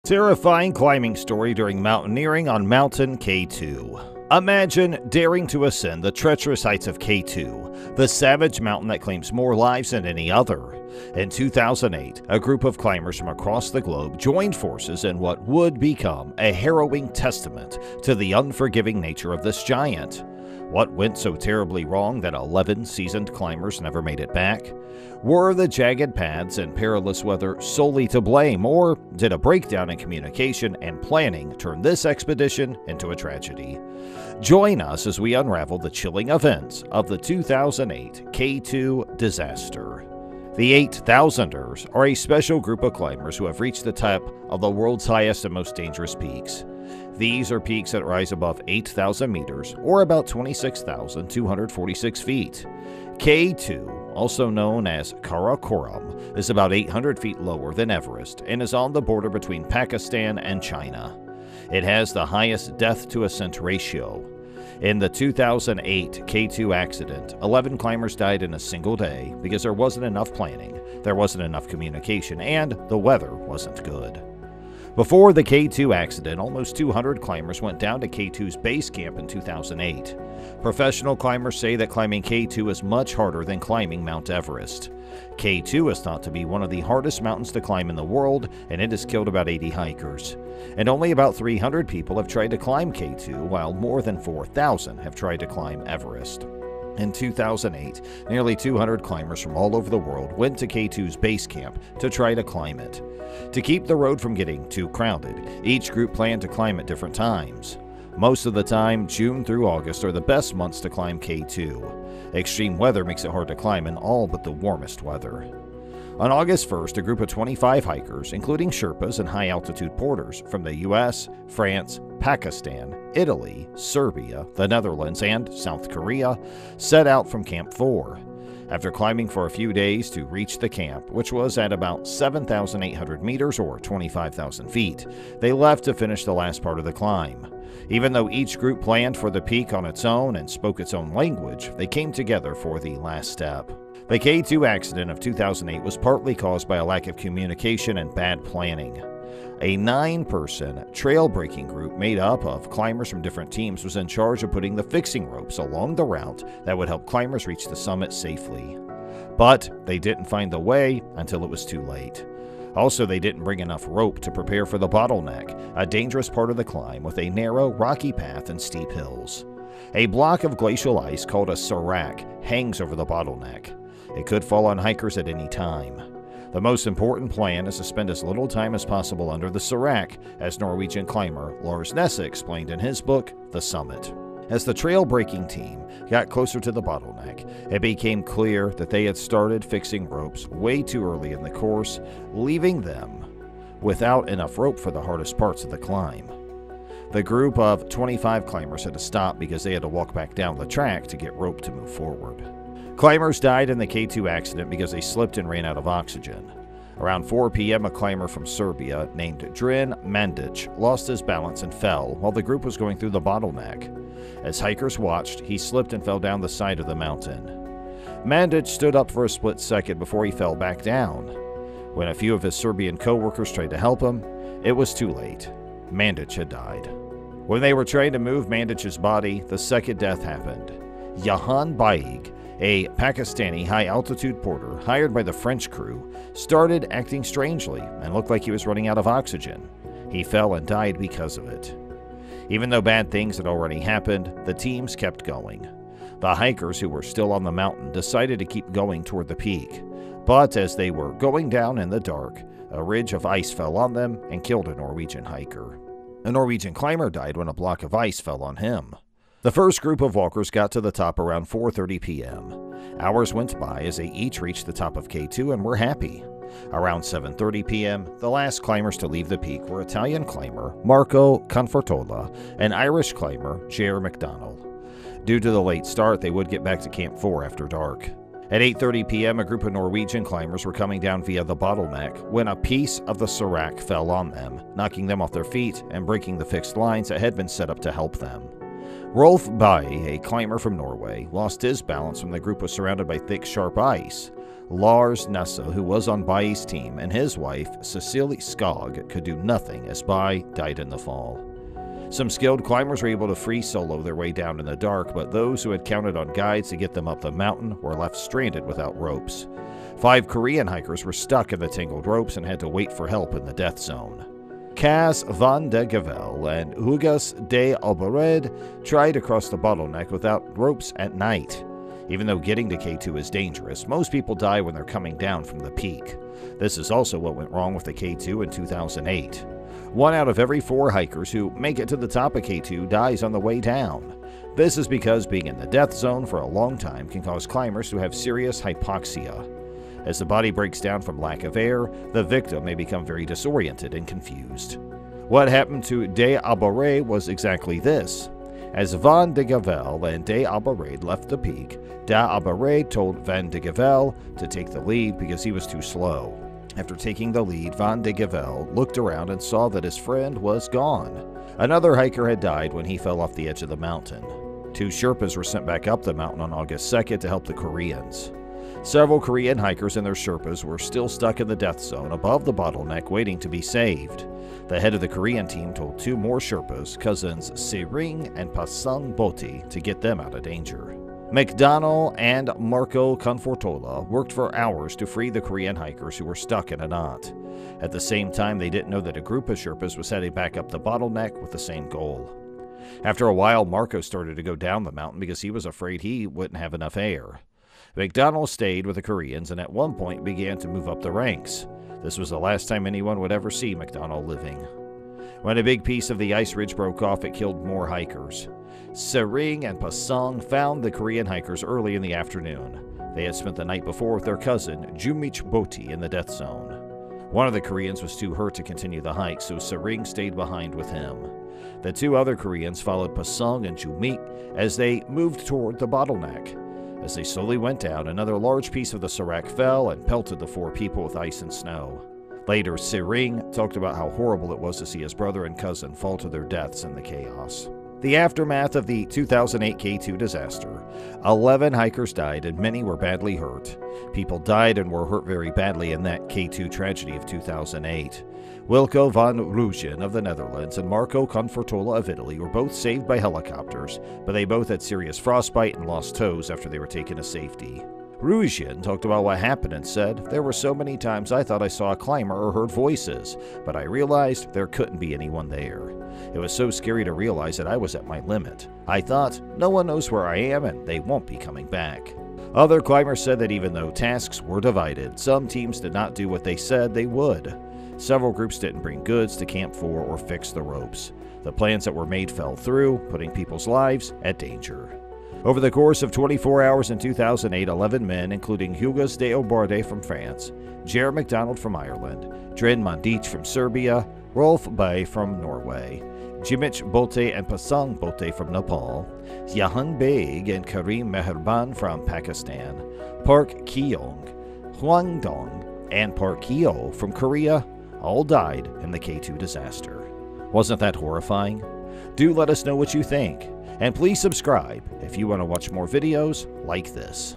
Terrifying climbing story during mountaineering on Mountain K2. Imagine daring to ascend the treacherous heights of K2, the savage mountain that claims more lives than any other. In 2008, a group of climbers from across the globe joined forces in what would become a harrowing testament to the unforgiving nature of this giant. What went so terribly wrong that 11 seasoned climbers never made it back? Were the jagged paths and perilous weather solely to blame, or did a breakdown in communication and planning turn this expedition into a tragedy? Join us as we unravel the chilling events of the 2008 K2 disaster. The 8,000ers are a special group of climbers who have reached the top of the world's highest and most dangerous peaks. These are peaks that rise above 8,000 meters, or about 26,246 feet. K2, also known as Karakoram, is about 800 feet lower than Everest and is on the border between Pakistan and China. It has the highest death-to-ascent ratio. In the 2008 K2 accident, 11 climbers died in a single day because there wasn't enough planning, there wasn't enough communication, and the weather wasn't good. Before the K2 accident, almost 200 climbers went down to K2's base camp in 2008. Professional climbers say that climbing K2 is much harder than climbing Mount Everest. K2 is thought to be one of the hardest mountains to climb in the world, and it has killed about 80 hikers. And only about 300 people have tried to climb K2, while more than 4,000 have tried to climb Everest. In 2008, nearly 200 climbers from all over the world went to K2's base camp to try to climb it. To keep the road from getting too crowded, each group planned to climb at different times. Most of the time, June through August are the best months to climb K2. Extreme weather makes it hard to climb in all but the warmest weather. On August 1st, a group of 25 hikers, including Sherpas and high-altitude porters from the US, France, Pakistan, Italy, Serbia, the Netherlands, and South Korea, set out from Camp 4. After climbing for a few days to reach the camp, which was at about 7,800 meters or 25,000 feet, they left to finish the last part of the climb. Even though each group planned for the peak on its own and spoke its own language, they came together for the last step. The K2 accident of 2008 was partly caused by a lack of communication and bad planning. A 9-person trail-breaking group made up of climbers from different teams was in charge of putting the fixing ropes along the route that would help climbers reach the summit safely. But they didn't find the way until it was too late. Also, they didn't bring enough rope to prepare for the bottleneck, a dangerous part of the climb with a narrow, rocky path and steep hills. A block of glacial ice called a serac hangs over the bottleneck. It could fall on hikers at any time. The most important plan is to spend as little time as possible under the serac, as Norwegian climber Lars Nesse explained in his book, The Summit. As the trail-breaking team got closer to the bottleneck, it became clear that they had started fixing ropes way too early in the course, leaving them without enough rope for the hardest parts of the climb. The group of 25 climbers had to stop because they had to walk back down the track to get rope to move forward. Climbers died in the K2 accident because they slipped and ran out of oxygen. Around 4 p.m., a climber from Serbia named Drin Mandic lost his balance and fell while the group was going through the bottleneck. As hikers watched, he slipped and fell down the side of the mountain. Mandic stood up for a split second before he fell back down. When a few of his Serbian co-workers tried to help him, it was too late. Mandic had died. When they were trying to move Mandic's body, the second death happened. Jahan Baig, a Pakistani high-altitude porter hired by the French crew, started acting strangely and looked like he was running out of oxygen. He fell and died because of it. Even though bad things had already happened, the teams kept going. The hikers who were still on the mountain decided to keep going toward the peak, but as they were going down in the dark, a ridge of ice fell on them and killed a Norwegian hiker. A Norwegian climber died when a block of ice fell on him. The first group of walkers got to the top around 4:30 p.m. Hours went by as they each reached the top of K2 and were happy. Around 7:30 p.m., the last climbers to leave the peak were Italian climber Marco Confortola and Irish climber Ger McDonald. Due to the late start, they would get back to Camp 4 after dark. At 8:30 p.m., a group of Norwegian climbers were coming down via the bottleneck when a piece of the serac fell on them, knocking them off their feet and breaking the fixed lines that had been set up to help them. Rolf Bay, a climber from Norway, lost his balance when the group was surrounded by thick, sharp ice. Lars Nessa, who was on Bai's team, and his wife, Cecilie Skog, could do nothing as Bai died in the fall. Some skilled climbers were able to free solo their way down in the dark, but those who had counted on guides to get them up the mountain were left stranded without ropes. 5 Korean hikers were stuck in the tangled ropes and had to wait for help in the death zone. Cas van de Gavel and Hugas de Albared tried to cross the bottleneck without ropes at night. Even though getting to K2 is dangerous, most people die when they're coming down from the peak. This is also what went wrong with the K2 in 2008. 1 out of every 4 hikers who make it to the top of K2 dies on the way down. This is because being in the death zone for a long time can cause climbers to have serious hypoxia. As the body breaks down from lack of air, the victim may become very disoriented and confused. What happened to de Albared was exactly this. As Van de Gavel and de Albared left the peak, de Albared told Van de Gavel to take the lead because he was too slow. After taking the lead, Van de Gavel looked around and saw that his friend was gone. Another hiker had died when he fell off the edge of the mountain. 2 Sherpas were sent back up the mountain on August 2nd to help the Koreans. Several Korean hikers and their Sherpas were still stuck in the death zone above the bottleneck waiting to be saved. The head of the Korean team told 2 more Sherpas, cousins Se-ring and Pasang Boti, to get them out of danger. McDonald and Marco Confortola worked for hours to free the Korean hikers who were stuck in a knot. At the same time, they didn't know that a group of Sherpas was heading back up the bottleneck with the same goal. After a while, Marco started to go down the mountain because he was afraid he wouldn't have enough air. McDonald stayed with the Koreans and at one point began to move up the ranks. This was the last time anyone would ever see McDonald living. When a big piece of the ice ridge broke off, it killed more hikers. Se-ring and Pasang found the Korean hikers early in the afternoon. They had spent the night before with their cousin, Jumich Boti, in the death zone. One of the Koreans was too hurt to continue the hike, so Se-ring stayed behind with him. The 2 other Koreans followed Pasang and Jumich as they moved toward the bottleneck. As they slowly went down, another large piece of the serac fell and pelted the 4 people with ice and snow. Later, Se-ring talked about how horrible it was to see his brother and cousin fall to their deaths in the chaos. The aftermath of the 2008 K2 disaster. 11 hikers died and many were badly hurt. People died and were hurt very badly in that K2 tragedy of 2008. Wilco van Rooyen of the Netherlands and Marco Confortola of Italy were both saved by helicopters, but they both had serious frostbite and lost toes after they were taken to safety. Rooyen talked about what happened and said, "There were so many times I thought I saw a climber or heard voices, but I realized there couldn't be anyone there. It was so scary to realize that I was at my limit. I thought, no one knows where I am and they won't be coming back." Other climbers said that even though tasks were divided, some teams did not do what they said they would. Several groups didn't bring goods to camp for or fix the ropes. The plans that were made fell through, putting people's lives at danger. Over the course of 24 hours in 2008, 11 men, including Hugas de Albared from France, Ger McDonald from Ireland, Dren Mandic from Serbia, Rolf Bay from Norway, Jimich Bolte and Pasang Bolte from Nepal, Yahan Beg and Karim Meherban from Pakistan, Park Kyong, Hwang Dong, and Park Hyo from Korea all died in the K2 disaster. Wasn't that horrifying? Do let us know what you think, and please subscribe if you want to watch more videos like this.